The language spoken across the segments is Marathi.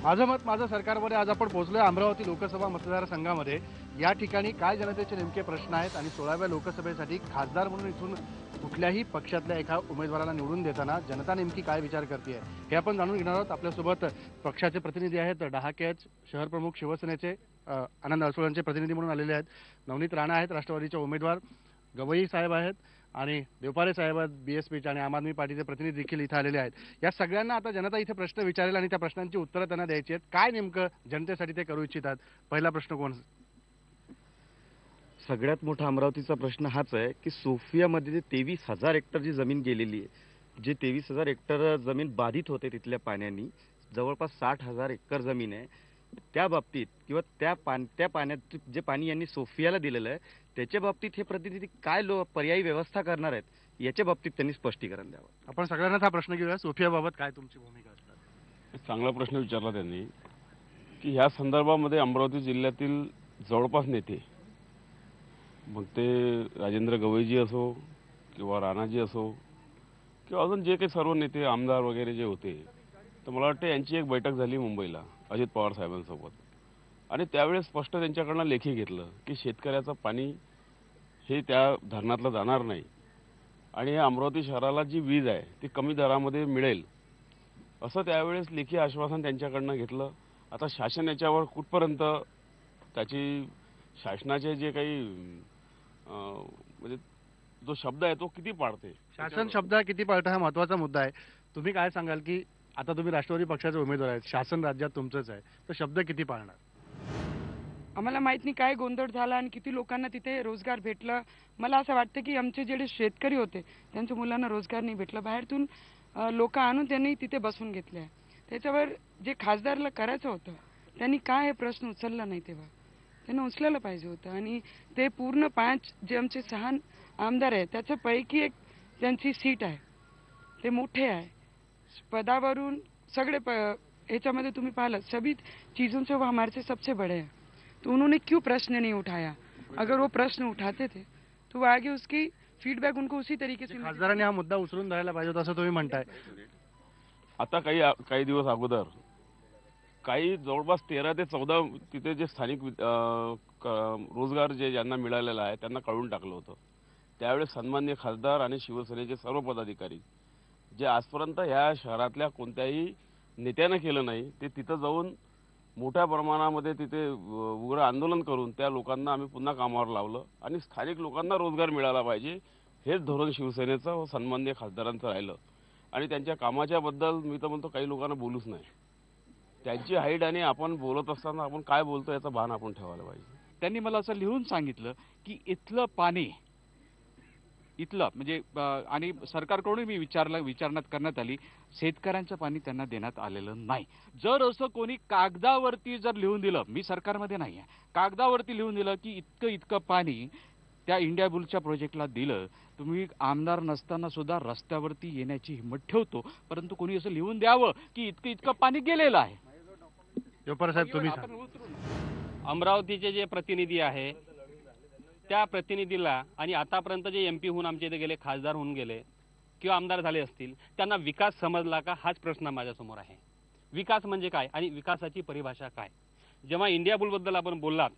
माझं मत माझं सरकारमध्ये आज आपण पोहोचलोय अमरावती लोकसभा मतदारसंघामध्ये। या ठिकाणी काय जनतेचे नेमके प्रश्न आहेत आणि 16व्या लोकसभेसाठी खासदार म्हणून इथून कुठल्याही पक्षातल्या एका उमेदवाराला निवडून देताना जनता नेमकी काय विचार करते हे आपण जाणून घेणार आहोत। आपल्यासोबत पक्षाचे प्रतिनिधी आहेत, डहाके आहेत, शहर प्रमुख शिवसेनेचे आनंद अडसुळांचे प्रतिनिधी म्हणून आलेले आहेत, नवनीत राणा आहेत राष्ट्रवादीचे उमेदवार, गवई साहेब आहेत आणि देवपारे साहेब आहेत बीएसपीचे आणि आम आदमी पार्टीचे प्रतिनिधी देखील इथे आलेले आहेत। या सगळ्यांना आता जनता इथे प्रश्न विचारेल आणि त्या प्रश्नांची उत्तरं त्यांना द्यायची आहेत। काय नेमकं जनतेसाठी ते करू इच्छितात? पहिला प्रश्न कोण? सगळ्यात मोठा अमरावतीचा प्रश्न हाच आहे की सोफियामध्ये 23,000 हेक्टर जी जमीन गेलेली आहे, जे 23,000 हेक्टर जमीन बाधित होते तिथल्या पाण्याने, जवळपास 60,000 एकर जमीन आहे। त्या बाबतीत किंवा त्या पाण्यात जे पाणी यांनी सोफियाला दिलेलं आहे त्याच्या बाबतीत हे प्रतिनिधी काय पर्यायी व्यवस्था करणार आहेत याच्या बाबतीत त्यांनी स्पष्टीकरण द्यावं। आपण सगळ्यांनाच हा प्रश्न घेऊया। सोफियाबाबत काय तुमची भूमिका असणार? चांगला प्रश्न विचारला त्यांनी की ह्या संदर्भामध्ये अमरावती जिल्ह्यातील जवळपास नेते, मग ते राजेंद्र गवईजी असो किंवा राणाजी असो किंवा अजून जे काही सर्व नेते आमदार वगैरे जे होते, तर मला वाटतं यांची एक बैठक झाली मुंबईला अजित पवार साहेबांसोबत आणि त्यावेळेस स्पष्ट त्यांच्याकडनं लेखी घेतलं की शेतकऱ्याचं पाणी हे त्या धरणातलं जाणार नाही आणि हे अमरावती शहराला जी वीज आहे ती कमी दरामध्ये मिळेल असं त्यावेळेस लेखी आश्वासन त्यांच्याकडनं घेतलं। आता शासन याच्यावर कुठपर्यंत त्याची शासनाचे जे काही म्हणजे जो शब्द आहे तो किती पाळते, शासन शब्द किती पाळतं हा महत्त्वाचा मुद्दा आहे। तुम्ही काय सांगाल की आता तुम्ही राष्ट्रवादी पक्षाचे उमेदवार आहेत, शासन राज्यात तुमचंच आहे, तर शब्द किती पाळणार? आम्हाला माहित नाही काय गोंधळ झाला आणि किती लोकांना तिथे रोजगार भेटलं। मला असं वाटतं की आमचे जे शेतकरी होते त्यांच्या मुलांना रोजगार नाही भेटला, बाहेरतून लोक आणून त्यांनी तिथे बसून घेतले। त्याच्यावर जे खासदारला करायचं होतं त्यांनी काय हे प्रश्न उचलला नाही, तेव्हा त्यांना उचलायला पाहिजे होतं। आणि ते पूर्ण 5 जे आमचे 6 आमदार आहेत त्याच्यापैकी एक त्यांची सीट आहे, ते मोठे आहे पदावरून सगळे ह्याच्यामध्ये तुम्ही पाहिलं सभी चीज़ों से वो हमारे से सबसे बड़े हैं, तो उन्होंने क्यों प्रश्न नहीं उठाया? अगर वो प्रश्न उठाते थे तो वो आगे उसकी फीडबैक उनको उसी तरीके से खासदारांनी हा मुद्दा उचलून धरायला पाहिजे होता असं तुम्ही म्हणताय। आता काही दिवस अगोदर काही जवळपास 13 ते 14 तिथे जे स्थानिक रोजगार जे ज्यांना मिळालेला आहे त्यांना काढून टाकलं होतं। त्यावेळेस सन्माननीय खासदार आणि शिवसेनेचे सर्व पदाधिकारी जे आजपर्यंत ह्या शहरातल्या कोणत्याही नेत्यानं केलं नाही, ते तिथं जाऊन मोठ्या प्रमाणामध्ये तिथे उग्र आंदोलन करून त्या लोकांना आम्ही पुन्हा कामावर लावलं आणि स्थानिक लोकांना रोजगार मिळाला पाहिजे हेच धोरण शिवसेनेचं व सन्माननीय खासदारांचं राहिलं। आणि त्यांच्या कामाच्याबद्दल मी तर म्हणतो काही लोकांना बोलूच नाही, त्यांची हाईट आणि आपण बोलत असताना आपण काय बोलतो याचं भान आपण ठेवायला पाहिजे। त्यांनी मला असं लिहून सांगितलं की इथलं पाणी इथलं म्हणजे आणि सरकारकडून मी विचारण्यात करण्यात आली, शेतकऱ्यांचं पाणी त्यांना देण्यात आलेलं नाही। जर असं कोणी कागदावरती जर लिहून दिलं, मी सरकारमध्ये नाही आहे, कागदावरती लिहून दिलं की इतकं पाणी त्या इंडिया बुलच्या प्रोजेक्टला दिलं, तुम्ही आमदार नसताना सुद्धा रस्त्यावरती येण्याची हिंमत ठेवतो, परंतु कोणी असं लिहून द्यावं की इतकं पाणी गेलेलं आहे। देवपारे साहेब तुम्ही अमरावतीचे जे प्रतिनिधी आहे त्या प्रतिनिधीला आणि आतापर्यंत जे MP होऊन आमच्या इथे गेले, खासदार होऊन गेले किंवा आमदार झाले असतील, त्यांना विकास समजला का हाच प्रश्न माझ्यासमोर आहे। विकास म्हणजे काय आणि विकासाची परिभाषा काय? जेव्हा इंडिया बुलबद्दल आपण बोललात,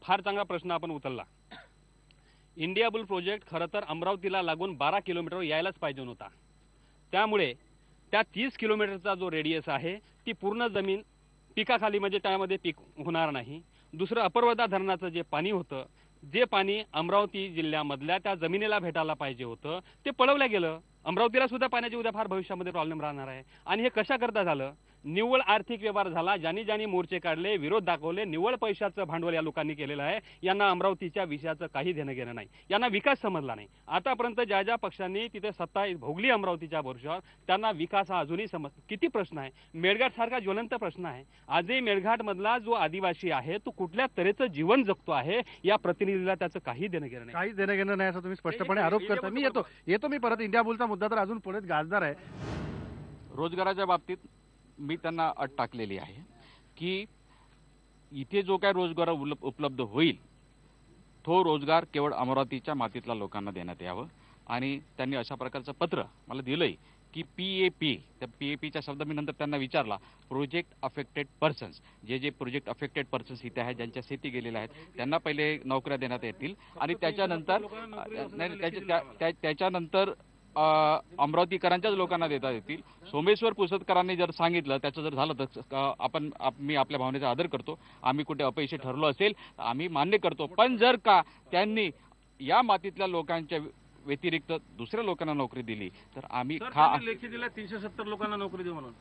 फार चांगला प्रश्न आपण उचलला। इंडिया बुल प्रोजेक्ट खरं तर अमरावतीला लागून 12 किलोमीटर यायलाच पाहिजे होता, त्यामुळे त्या 30 किलोमीटरचा जो रेडियस आहे ती पूर्ण जमीन पिकाखाली म्हणजे त्यामध्ये पीक होणार नाही। दुसरं अपर्वदा धरणाचं जे पाणी होतं, जे पाणी अमरावती जिल्ह्यामधल्या त्या जमिनीला भेटायला पाहिजे होतं ते पळवलं गेलं। अमरावतीला सुद्धा पाण्याची उद्या फार भविष्यामध्ये प्रॉब्लेम राहणार आहे आणि हे कशा करता झालं? निव्वळ आर्थिक व्यवहार झाला, ज्यांनी मोर्चे काढले, विरोध दाखवले, निव्वळ पैशाचं भांडवल या लोकांनी केलेलं आहे। यांना अमरावतीच्या विषयाचं काही देणं घेणं नाही, यांना विकास समजला नाही। आतापर्यंत ज्या पक्षांनी तिथे सत्ता भोगली अमरावतीच्या वर्षावर त्यांना विकास हा अजूनही किती प्रश्न आहे। मेळघाट सारखा ज्वलंत प्रश्न आहे। आजही मेळघाट मधला जो आदिवासी आहे तो कुठल्या तऱ्हेचं जीवन जगतो आहे या प्रतिनिधीला त्याचं काही देणं घेणं नाही, काहीच देणं घेणं नाही असं तुम्ही स्पष्टपणे आरोप करता। मी येतो मी परत इंडिया बुलचा मुद्दा तर अजून पुढे गाजदार आहे। रोजगाराच्या बाबतीत मी त्यांना अट टाकलेली आहे की इथे जो काय रोजगार उपलब्ध होईल तो रोजगार केवळ अमरावतीच्या मातीतल्या लोकांना देण्यात यावं। आणि त्यांनी अशा प्रकारचं पत्र मला दिलंय की PAP, त्या PAPचा शब्द मी नंतर त्यांना विचारला, प्रोजेक्ट अफेक्टेड पर्सन्स, जे प्रोजेक्ट अफेक्टेड पर्सन्स इथे आहेत, ज्यांच्या शेती गेलेल्या आहेत, त्यांना पहिले नोकऱ्या देण्यात येतील आणि त्याच्यानंतर त्याच्यानंतर अमरावतीकरांच्याच लोकांना देता येतील. सोमेश्वर पुसदकरांनी जर सांगितलं, त्याचं जर झालं तर मी आपल्या भावनेचा आदर करतो. आम्ही कुठे अपयशी ठरलो असेल तर आम्ही मान्य करतो. पण जर का त्यांनी या मातीतल्या लोकांच्या व्यतिरिक्त दुसऱ्या लोकांना नोकरी दिली तर आम्ही लेखी दिला 370 लोकांना नोकरी देऊ म्हणून.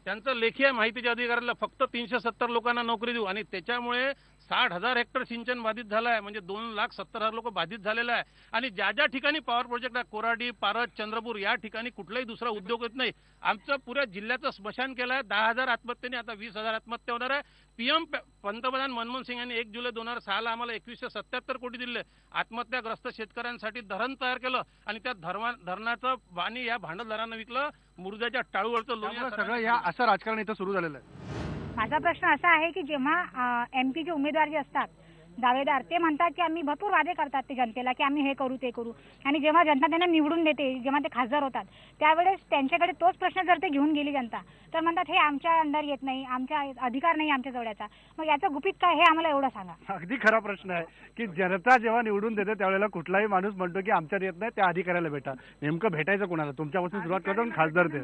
त्यांचं लेखी आहे माहितीच्या अधिकाऱ्याला फक्त 370 लोकांना नोकरी देऊ आणि त्याच्यामुळे 60,000 हेक्टर सिंचन बाधित झालं आहे. म्हणजे 2,70,000 लोक बाधित झालेलं आहे. आणि ज्या ठिकाणी पॉवर प्रोजेक्ट आहे, कोराडी, पारद, चंद्रपूर, या ठिकाणी कुठलाही दुसरा उद्योग येत नाही. आमचं पुऱ्या जिल्ह्याचं स्मशान केलं आहे. 10,000 आत्महत्येने आता 20,000 आत्महत्या होणार आहे. पंतप्रधान मनमोहन सिंग यांनी 1 जुलै 2006ला आम्हाला 2177 कोटी दिले. आत्महत्याग्रस्त शेतकऱ्यांसाठी धरण तयार केलं आणि त्या धरणाचं पाणी या भांडवलदारांना विकलं. मुर्द्याच्या टाळूवरचं लोणी सगळं या असं राजकारण इथं सुरू झालेलं आहे. माझा प्रश्न असा आहे की जेव्हा एमपीचे उमेदवार जे असतात दावेदार, ते म्हणतात की आम्ही भरपूर वादे करतात ते जनतेला की आम्ही हे करू ते करू, आणि जेव्हा जनता त्यांना निवडून देते, जेव्हा ते खासदार होतात, त्यावेळेस त्यांच्याकडे तोच प्रश्न जर ते घेऊन गेली जनता, तर म्हणतात हे आमच्या अंडर येत नाही, आमच्या अधिकार नाही आमच्या जवळचा. मग याचं गुपित काय हे आम्हाला एवढं सांगा. अगदी खरा प्रश्न आहे की जनता जेव्हा निवडून देते त्यावेळेला कुठलाही माणूस म्हणतो की आमच्यात येत नाही, त्या अधिकाऱ्याला भेटा. नेमकं भेटायचं कोणाला? तुमच्यापासून सुरुवात करतो आणि खासदार ते.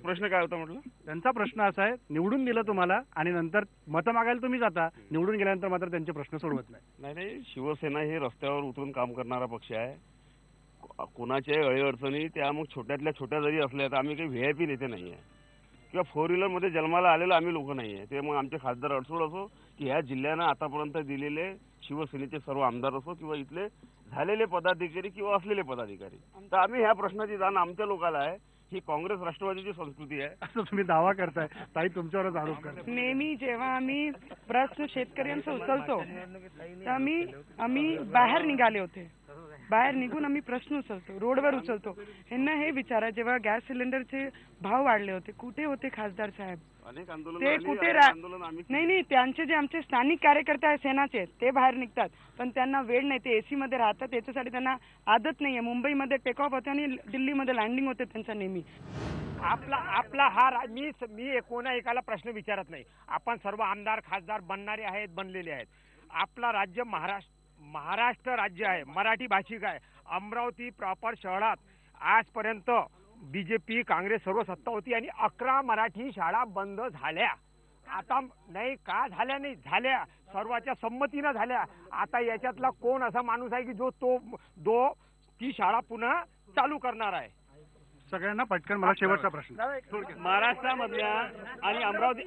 प्रश्न काय होता म्हटलं? त्यांचा प्रश्न असा आहे, निवडून दिलं तुम्हाला आणि नंतर मतं मागायला तुम्ही जाता, निवडून गेल्यानंतर मात्र त्यांचे प्रश्न सोडवत नाही. नाही, शिवसेना हे रस्त्यावर उतरून काम करणारा पक्ष आहे. कोणाच्याही अडीअडचणी त्या मग छोट्यातल्या छोट्या जरी असल्या तर आम्ही काही VIP नेते नाही आहे किंवा 4 व्हीलरमध्ये जन्माला आलेलो आम्ही लोक नाही आहे. ते मग आमचे खासदार अडसूळ असो की ह्या जिल्ह्यानं आतापर्यंत दिलेले शिवसेनेचे सर्व आमदार असो किंवा इथले झालेले पदाधिकारी किंवा असलेले पदाधिकारी, तर आम्ही ह्या प्रश्नाची जाण आमच्या लोकांना आहे. ही काँग्रेस राष्ट्रवादीची संस्कृती आहे असं तुम्ही दावा करताय. ताई तुमच्यावरच आरोप करताय. नेहमी जेव्हा आम्ही प्रश्न शेतकऱ्यांचा उचलतो तर आम्ही बाहेर निघाले होते. बाहेर निघून आम्ही प्रश्न उचलतो, रोडवर उचलतो. ह्यांना हे विचारा, जेव्हा गॅस सिलेंडरचे भाव वाढले होते, कुठे होते खासदार साहेब? अनेक आंदोलन ते कुठे नाही, त्यांचे जे आमचे स्थानिक कार्यकर्ते आहेत सेनाचे, ते बाहेर निघतात, पण त्यांना वेळ नाही. ते AC मध्ये राहतात, त्याच्यासाठी त्यांना आदत नाहीये. मुंबईमध्ये टेक ऑफ होते आणि दिल्लीमध्ये लँडिंग होते त्यांच्या नेहमी. आपला हा मी कोणा एकाला प्रश्न विचारत नाही. आपण सर्व आमदार खासदार बनणारे आहेत, बनलेले आहेत. आपला राज्य महाराष्ट्र राज्य आहे, मराठी भाषिक आहे. अमरावती प्रॉपर शहरात आजपर्यंत BJP काँग्रेस सर्व सत्ता होती आणि 11 मराठी शाळा बंद झाल्या. आता नाही का झाल्या, नाही झाल्या, सर्वांच्या संमतीनं झाल्या. आता याच्यातला कोण असा माणूस आहे की जो ती शाळा पुन्हा चालू करणार आहे? सगळ्यांना पटकन मला शेवटचा प्रश्न. महाराष्ट्रामधल्या आणि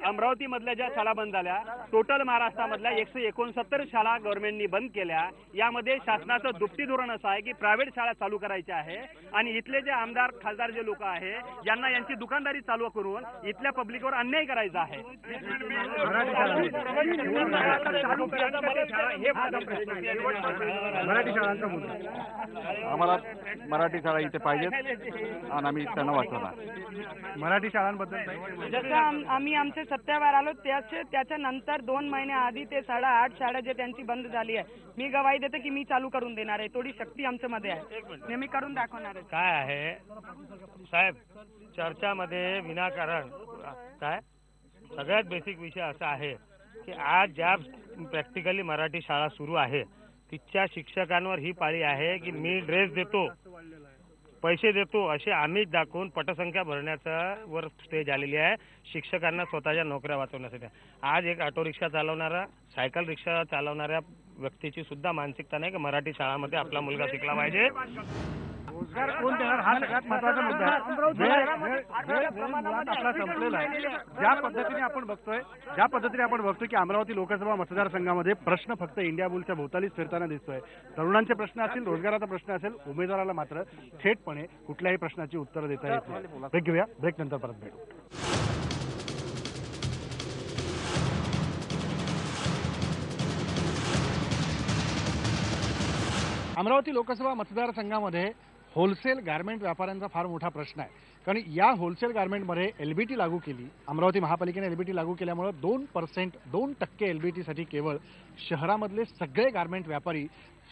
अमरावती मधल्या ज्या शाळा बंद झाल्या, टोटल महाराष्ट्रामधल्या 169 शाळा गव्हर्नमेंटनी बंद केल्या. यामध्ये शासनाचं दुपटी धोरण असं आहे की प्रायव्हेट शाळा चालू करायच्या आहे आणि इथले जे आमदार खासदार जे लोक आहे यांना यांची दुकानदारी चालू करून इथल्या पब्लिकवर अन्याय करायचा आहे. मराठी शाळांचा मुद्दा. आम्हाला मराठी शाळा इथे पाहिजेत आणि आम्ही त्यांना वाचवणार. मराठी शाळांबद्दल जसं आम्ही आमचे सत्तेवर आलो त्याच्यानंतर 2 महिन्याआधी ते 8.5 शाळा जे त्यांची बंद झाली आहे, मी गवाही देते की मी चालू करून देणार आहे. थोडी शक्ती आमच्या मध्ये आहे, नेहमी करून दाखवणार आहे. काय आहे साहेब, चर्चामध्ये विनाकारण काय सगळ्यात बेसिक विषय असा आहे की आज ज्या प्रॅक्टिकली मराठी शाळा सुरू आहे तिथच्या शिक्षकांवर ही पाळी आहे की मी ड्रेस देतो, पैसे देतो असे आम्हीच दाखवून पटसंख्या भरण्याचा वर स्टेज आलेली आहे शिक्षकांना स्वतःच्या नोकऱ्या वाचवण्यासाठी. आज एक ऑटो रिक्षा चालवणारा, सायकल रिक्षा चालवणाऱ्या व्यक्तीची सुद्धा मानसिकता नाही की मराठी शाळामध्ये आपला मुलगा शिकला पाहिजे. रोजगार कोण देणार हा सगळ्यात महत्वाचा मुद्दा आहे. मुळात आपला संपलेला आहे. ज्या पद्धतीने आपण बघतोय की अमरावती लोकसभा मतदारसंघामध्ये प्रश्न फक्त इंडिया बुलच्या भोवतालीच फिरताना दिसतोय. तरुणांचे प्रश्न असतील, रोजगाराचा प्रश्न असेल, उमेदवाराला मात्र थेटपणे कुठल्याही प्रश्नाची उत्तरं देता येत नाही. ब्रेक घेऊया, ब्रेक नंतर परत भेटू. अमरावती लोकसभा मतदारसंघामध्ये होलसेल गारमेंट व्यापाऱ्यांचा फार मोठा प्रश्न आहे. कारण या होलसेल गारमेंटमध्ये LBT लागू केली, अमरावती महापालिकेने LBT लागू केल्यामुळे 2% LBT साठी केवळ शहरामधले सगळे गारमेंट व्यापारी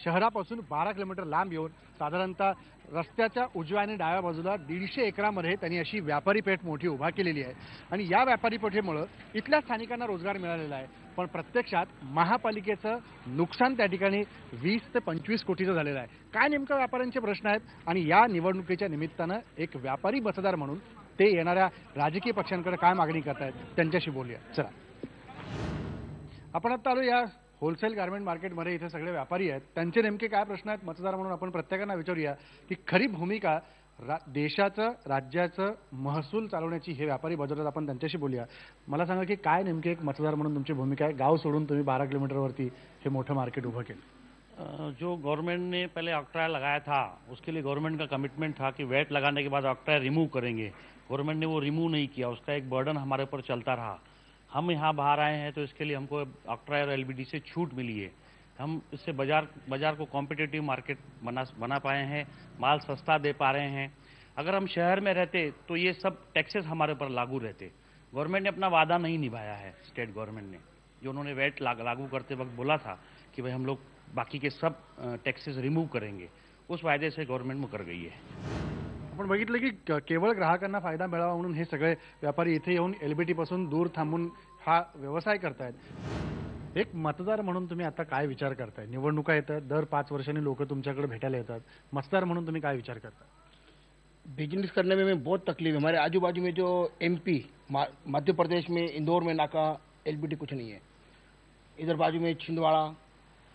शहरापासून 12 किलोमीटर लांब येऊन साधारणतः रस्त्याच्या उजव्या आणि डाव्या बाजूला 150 एकरामध्ये त्यांनी अशी व्यापारी पेठ मोठी उभा केलेली आहे आणि या व्यापारी पेठेमुळं इथल्या स्थानिकांना रोजगार मिळालेला आहे. पण प्रत्यक्षात महापालिकेचं नुकसान त्या ठिकाणी 20 ते 25 कोटीचं झालेलं आहे. काय नेमकं व्यापाऱ्यांचे प्रश्न आहेत आणि या निवडणुकीच्या निमित्तानं एक व्यापारी मतदार म्हणून ते येणाऱ्या राजकीय पक्षांकडे काय मागणी करतायत त्यांच्याशी बोलूया. चला, आपण आता आलो या होलसेल गारमेंट मार्केटमध्ये. इथे सगळे व्यापारी आहेत, त्यांचे नेमके काय प्रश्न आहेत मतदार म्हणून आपण प्रत्येकांना विचारूया की खरी भूमिका देशाचं राज्याचं महसूल चालवण्याची हे व्यापारी बजावतात. आपण त्यांच्याशी बोलूया. मला सांगा की काय नेमके एक मतदार म्हणून तुमची भूमिका आहे? गाव सोडून तुम्ही 12 किलोमीटरवरती हे मोठं मार्केट उभं केलं. जो गवर्नमेंट ने पहले ऑक्ट्रायर लगाया था उसके लिए गवर्नमेंट का कमिटमेंट था कि वैट लगाने के बाद ऑक्ट्रायर रिमूव करेंगे. गवर्नमेंट ने वो रिमूव नहीं किया, उसका एक बर्डन हमारे ऊपर चलता रहा. हम यहाँ बाहर आए हैं तो इसके लिए हमको ऑक्ट्रायर एलबीडी से छूट मिली है. हम इससे बाजार को कॉम्पिटिटिव मार्केट बना पाए हैं, माल सस्ता दे पा रहे हैं. अगर हम शहर में रहते तो ये सब टैक्सेस हमारे ऊपर लागू रहते. गवर्नमेंट ने अपना वादा नहीं निभाया है. स्टेट गवर्नमेंट ने जो उन्होंने वैट लागू करते वक्त बोला था कि भाई हम लोग बाकी के सब टैक्सेस रिमूव करेंगे, उस वायदे से गवर्नमेंट मुकर गई है. आपण बघितलं की केवळ ग्राहकांना फायदा मिळावा म्हणून हे सगळे व्यापारी इथे येऊन एलबीटी पासून दूर थांबून हा व्यवसाय करतायत. एक मतदार म्हणून तुम्ही आता काय विचार करताय? निवडणुका येतात, दर 5 वर्षांनी लोक तुमच्याकडे भेटायला येतात. मतदार म्हणून तुम्ही काय विचार करता? बिजनेस करने में हमें बहुत तकलीफ है. हमारे आजू बाजू में जो एमपी मध्य प्रदेश में इंदौर में नाका एलबीटी कुछ नहीं है. इधर बाजू में छिंदवाड़ा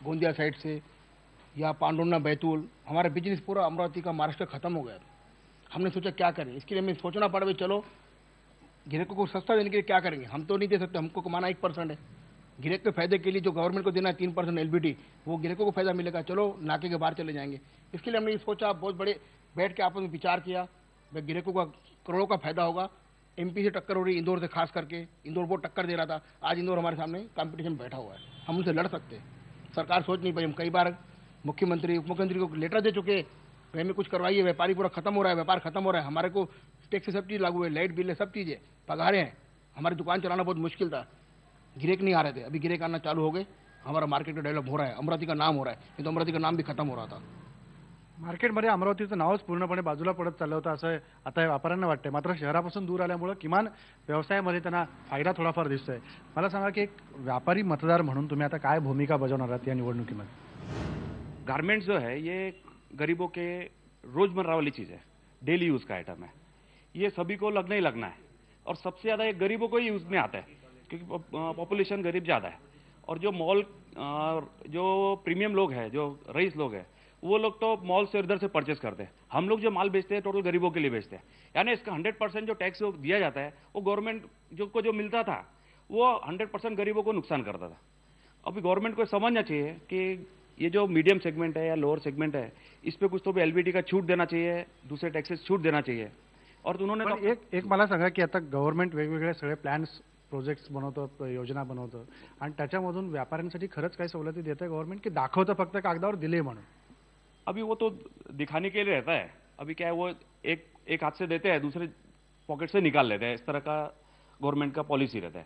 गोंदिया साइड से या पांडुर्ना बैतूल, हमारा बिजनेस पूरा अमरावती का महाराष्ट्र खत्म हो गया. हमने सोचा क्या करें, इसके लिए हमें सोचना पड़ा भाई चलो गिराकों को सस्ता देने के लिए क्या करेंगे. हम तो नहीं दे सकते, हमको कमाना 1% है. गिराक के फायदे के लिए जो गवर्नमेंट को देना है 3% एलबीटी, वो गिराकों को फायदा मिलेगा. चलो नाके के बाहर चले जाएंगे. इसके लिए हमने ये सोचा, बहुत बड़े बैठ के आपस में विचार किया, भाई गिराकों का करोड़ों का फायदा होगा. एमपी से टक्कर हो रही, इंदौर से खास करके. इंदौर बहुत टक्कर दे रहा था, आज इंदौर हमारे सामने कंपटीशन बैठा हुआ है. हम उनसे लड़ सकते हैं. सरकार सोच नहीं पाई. हम कई बार मुख्यमंत्री उप मुख्यमंत्री को लेटर दे चुके, हमें कुछ करवाइए, व्यापारी पूरा खत्म हो रहा है, व्यापार खत्म हो रहा है. हमारे को टैक्स सब चीज़ लागू है, लाइट बिल है, सब चीज़ें पगारें हैं. हमारी दुकान चलाना बहुत मुश्किल था, गिरेक नहीं आ रहे थे. अभी गिरेक आना चालू हो गए, हमारा मार्केट डेवलप हो रहा है, अमरावती का नाम हो रहा है. नहीं तो अमरावती का नाम भी खत्म हो रहा था. मार्केटमध्ये अमरावतीचं नावच पूर्णपणे बाजूला पडत चाललं होतं असं आता या व्यापाऱ्यांना वाटतंय. मात्र शहरापासून दूर आल्यामुळे किमान व्यवसायामध्ये त्यांना फायदा थोडाफार दिसतोय. मला सांगा की एक व्यापारी मतदार म्हणून तुम्ही आता काय भूमिका बजावणार आहात या निवडणुकीमध्ये? गारमेंट्स जो है ये गरीबों के रोजमर्रा वाली चीज़ है, डेली यूज़ का आइटम है. ये सभी को लगना ही लगना है और सबसे ज़्यादा ये गरीबों को ही यूज़ में आता है क्योंकि पॉपुलेशन गरीब ज़्यादा है. और जो मॉल जो प्रीमियम लोग हैं, जो रईस लोग हैं, वो लोग तो मॉल से इधर से परचेस करते हैं. हम लोग जो माल बेचते हैं टोटल गरीबों के लिए बेचते हैं. यानी इसका 100% जो टैक्स दिया जाता है वो गवर्नमेंट जो मिलता था वो 100% गरीबों को नुकसान करता था. अभी गवर्नमेंट को समझना चाहिए कि ये जो मीडियम सेगमेंट है या लोअर सेगमेंट है, इस पे कुछ तो भी एलबीटी का छूट देना चाहिए, दूसरे टैक्सेस छूट देना चाहिए. और उन्होंने पण एक मला सांगा की आता गव्हर्नमेंट वेगवेगळे सगळे प्लॅन्स प्रोजेक्ट्स बनवतं, योजना बनवतं आणि त्याच्यामधून व्यापाऱ्यांसाठी खरंच काही सवलती देतं गव्हर्नमेंट की दाखवतं फक्त कागदावर दिले म्हणून? अभी वो तो दिखाने के लिए रहता है. अभी क्या है, वो एक हाथ से देते हैं, दूसरे पॉकेट से निकाल लेते हैं. इस तरह का गवर्नमेंट का पॉलिसी रहता है.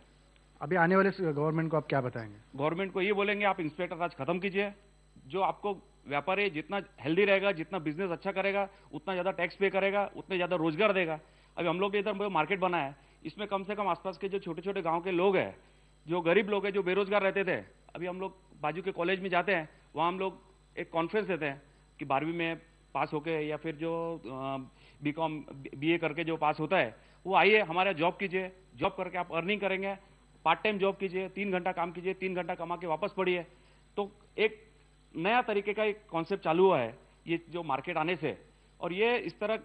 अभी आने वाले गवर्नमेंट को आप क्या बताएंगे? गवर्नमेंट को ये बोलेंगे आप इंस्पेक्टर राज खत्म कीजिए. जो आपको व्यापारी जितना हेल्दी रहेगा, जितना बिजनेस अच्छा करेगा, उतना ज़्यादा टैक्स पे करेगा, उतने ज़्यादा रोजगार देगा. अभी हम लोग ने इधर मार्केट बना है, इसमें कम से कम आसपास के जो छोटे छोटे गांव के लोग हैं, जो गरीब लोग हैं, जो बेरोजगार रहते थे, अभी हम लोग बाजू के कॉलेज में जाते हैं, वहाँ हम लोग एक कॉन्फ्रेंस देते हैं कि 12वीं में पास होके या फिर जो बीकॉम बीए करके जो पास होता है वो आइए हमारा जॉब कीजिए. जॉब करके आप अर्निंग करेंगे, पार्ट टाइम जॉब कीजिए, 3 घंटा काम कीजिए, 3 घंटा कमा के वापस पढ़िए. तो एक नया तरीके का एक कॉन्सेप्ट चालू हुआ है ये जो मार्केट आने से. और ये इस तरह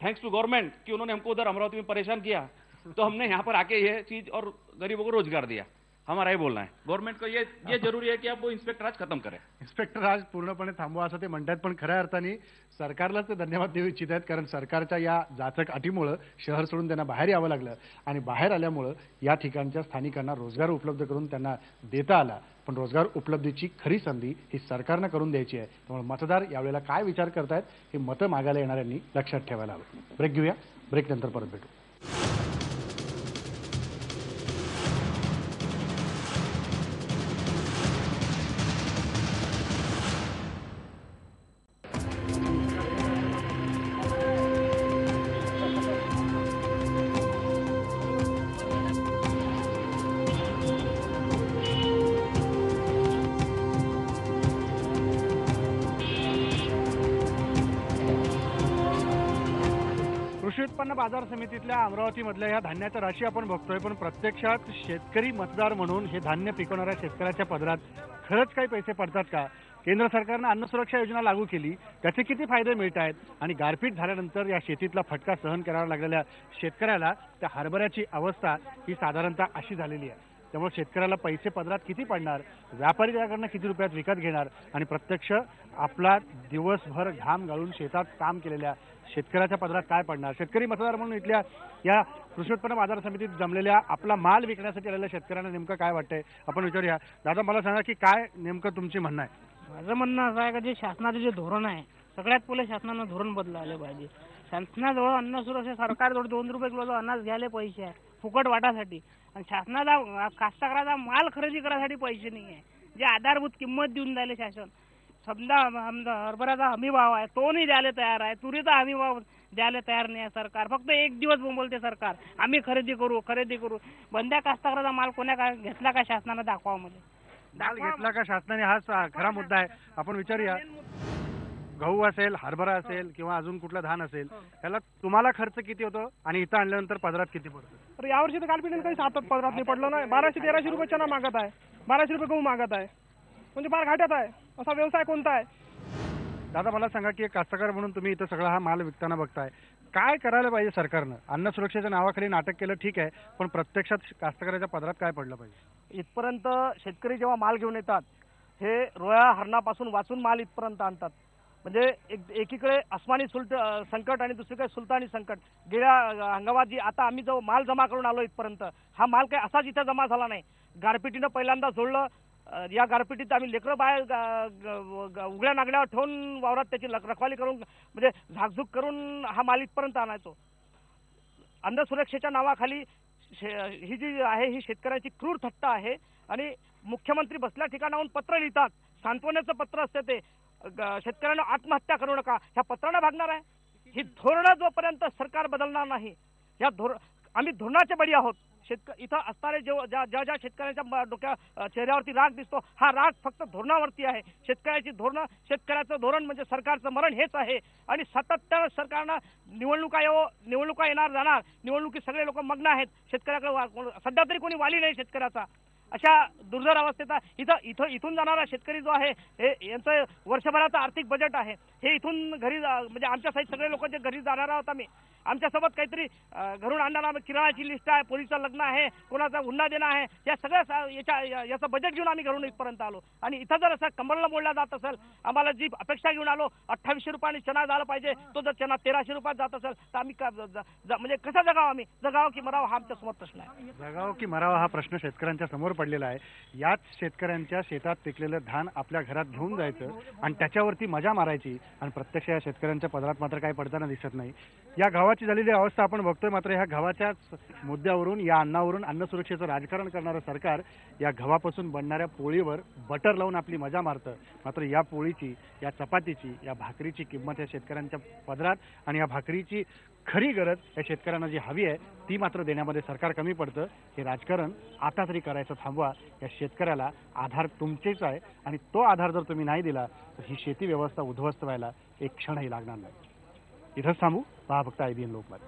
थैंक्स टू गवर्नमेंट कि उन्होंने हमको उधर अमरावती में परेशान किया, तो हमने यहाँ पर आके ये चीज और गरीबों को रोजगार दिया. हमारा हे बोलणं आहे. गव्हर्नमेंट को ये जरूरी आहे की आप इन्स्पेक्टर राज खत्म करें. इन्स्पेक्टर राज पूर्णपणे थांबवा असं ते म्हणतात. पण खऱ्या अर्थाने सरकारलाच ते धन्यवाद देऊ इच्छित आहेत, कारण सरकारच्या या जाचक अटीमुळं शहर सोडून त्यांना बाहेर यावं लागलं आणि बाहेर आल्यामुळं या ठिकाणच्या स्थानिकांना रोजगार उपलब्ध करून त्यांना देता आला. पण रोजगार उपलब्धीची खरी संधी ही सरकारनं करून द्यायची आहे. त्यामुळे मतदार यावेळेला काय विचार करतायत हे मतं मागायला येणाऱ्यांनी लक्षात ठेवायला हवं. ब्रेक घेऊया, ब्रेक नंतर परत भेटू. उत्पन्न बाजार समितीतल्या अमरावतीमधल्या या धान्याच्या राशी आपण बघतोय, पण प्रत्यक्षात शेतकरी मतदार म्हणून हे धान्य पिकवणाऱ्या शेतकऱ्याच्या पदरात खरंच काही पैसे पडतात का? केंद्र सरकारनं अन्न सुरक्षा योजना लागू केली, त्याचे किती फायदे मिळत आहेत आणि गारपीट झाल्यानंतर या शेतीतला फटका सहन करावा लागलेल्या शेतकऱ्याला त्या हरभऱ्याची अवस्था ही साधारणतः अशी झालेली आहे. त्यामुळे शेतकऱ्याला पैसे पदरात किती पडणार, व्यापारी त्याकडनं किती रुपयात विकत घेणार आणि प्रत्यक्ष आपला दिवसभर घाम गाळून शेतात काम केलेल्या शेतकऱ्याच्या पदरात काय पडणार? शेतकरी मतदार म्हणून इथल्या या कृषी उत्पन्न बाजार समितीत जमलेल्या आपला माल विकण्यासाठी आलेल्या शेतकऱ्यांना नेमकं काय वाटतंय आपण विचारूया. दादा, मला सांगा की काय नेमकं तुमची म्हणणं आहे? माझं म्हणणं असं आहे का जे शासनाचं जे धोरण आहे, सगळ्यात पहिले शासनानं धोरण बदलायला पाहिजे. शासनाजवळ अन्न सुरक्षा सरकारजवळ 2 रुपये किलोचं अनाज घ्यायला पैसे आहे फुकट वाटासाठी, आणि शासनाला कास्तकाराचा माल खरेदी करायसाठी पैसे नाही आहे. जे आधारभूत किंमत देऊन राहिले शासन, समजा हरभऱ्याचा हमी भाव आहे तो नाही द्यायला तयार आहे, तुरीचा हमी भाव द्यायला तयार नाही आहे सरकार. फक्त एक दिवस बोलते सरकार आम्ही खरेदी करू. बंद्या कास्तकाराचा माल कोण्या घेतला का शासनानं दाखवा मध्ये माल घेतला का शासनाने, हाच खरा मुद्दा आहे. आपण विचारूया. गहू असेल, हरभरा असेल किंवा अजून कुठलं धान असेल, त्याला तुम्हाला खर्च किती होतो आणि इथं आणल्यानंतर पदरात किती पडतो? तर यावर्षी तर गारपीटीने काही सातत पदरात नाही पडलं नाही. 1200-1300 रुपये चना मागत आहे, 1200 रुपये गहू मागत आहे, म्हणजे फार घाट्यात आहे. असा व्यवसाय कोणता आहे? दादा, मला सांगा की एक कास्तकार म्हणून तुम्ही इथं सगळा हा माल विकताना बघताय, काय करायला पाहिजे सरकारनं? अन्न सुरक्षेच्या नावाखाली नाटक केलं ठीक आहे, पण प्रत्यक्षात कास्तकाराच्या पदरात काय पडलं पाहिजे? इथपर्यंत शेतकरी जेव्हा माल घेऊन येतात, हे रोया हरणापासून वाचून माल इथपर्यंत आणतात. म्हणजे एकीकडे अस्मानी संकट आणि दुसरीकडे सुलतानी संकट. गेल्या हंगामात जी आता आम्ही जो माल जमा करून आलो इथपर्यंत, हा माल काही असाच इथं जमा झाला नाही. गारपिटीनं पहिल्यांदा जोडलं. या गारपिटीत आम्ही लेकरं बाहेर उघड्या नागड्यावर ठेवून वावरात त्याची रखवाली करून, म्हणजे झाकझूक करून हा माल इथपर्यंत आणायचो. अन्न सुरक्षेच्या नावाखाली ही जी आहे ही शेतकऱ्याची क्रूर थट्टा आहे. आणि मुख्यमंत्री बसल्या ठिकाणाहून पत्र लिहितात, सांत्वनाचं पत्र असते ते, शेतकऱ्यांना आत्महत्या करू नका, ह्या पत्रानं भागणार आहे. ही धोरणं जोपर्यंत सरकार बदलणार नाही, या आम्ही धोरणाचे बळी आहोत. इथं असणारे ज्या शेतकऱ्यांच्या चेहऱ्यावरती राग दिसतो, हा राग फक्त धोरणावरती आहे. शेतकऱ्याची धोरणं, शेतकऱ्याचं धोरण म्हणजे सरकारचं मरण हेच आहे. आणि सातत्यानं सरकारनं निवडणुका येणार जाणार, निवडणुकीत सगळे लोक मग्न आहेत. शेतकऱ्याकडे सध्या तरी कोणी वाली नाही शेतकऱ्याचा. अशा दुर्धर अवस्थेचा इथून जाणारा शेतकरी जो आहे, हे यांचं वर्षभराचं आर्थिक बजेट आहे. हे इथून घरी म्हणजे आमच्या साईड सगळे लोक जे घरी जाणार आहोत आम्ही, आमच्यासोबत काहीतरी घरून आणणारा किराणाची लिस्ट आहे, पोलीसचं लग्न आहे, कोणाचा हुंडा देणं आहे, या सगळ्या याचं बजेट घेऊन आम्ही घरून इथपर्यंत आलो. आणि इथं जर असं कंबरला मोडला जात असेल, आम्हाला जी अपेक्षा घेऊन आलो 2800 रुपयांनी चना झाला पाहिजे, तो जर चना 1300 रुपयात जात असेल तर आम्ही म्हणजे कसं जगावं? आम्ही जगावं की मरावं हा आमच्या समोर प्रश्न आहे. जगावं की मरावं हा प्रश्न शेतकऱ्यांच्या समोर पडलेला आहे. याच शेतकऱ्यांच्या शेतात पिकलेलं धान आपल्या घरात घेऊन जायचं आणि त्याच्यावरती मजा मारायची, आणि प्रत्यक्ष या शेतकऱ्यांच्या पदरात मात्र काही पडताना दिसत नाही. या गावाची झालेली अवस्था आपण बघतोय. मात्र ह्या गव्हाच्याच मुद्द्यावरून, या अन्नावरून अन्न सुरक्षेचं राजकारण करणारं सरकार या गव्हापासून बनणाऱ्या पोळीवर बटर लावून आपली मजा मारतं. मात्र या पोळीची, या चपातीची, या भाकरीची किंमत या शेतकऱ्यांच्या पदरात, आणि या भाकरीची खरी गरज या शेतकऱ्यांना जी हवी आहे ती मात्र देण्यामध्ये सरकार कमी पडतं. हे राजकारण आता तरी करायचं थांबवा. या शेतकऱ्याला आधार तुमचेच आहे, आणि तो आधार जर तुम्ही नाही दिला तर ही शेती व्यवस्था उद्ध्वस्त व्हायला एक क्षणही लागणार नाही. इथंच थांबू. पहा फक्त IBN लोकमत.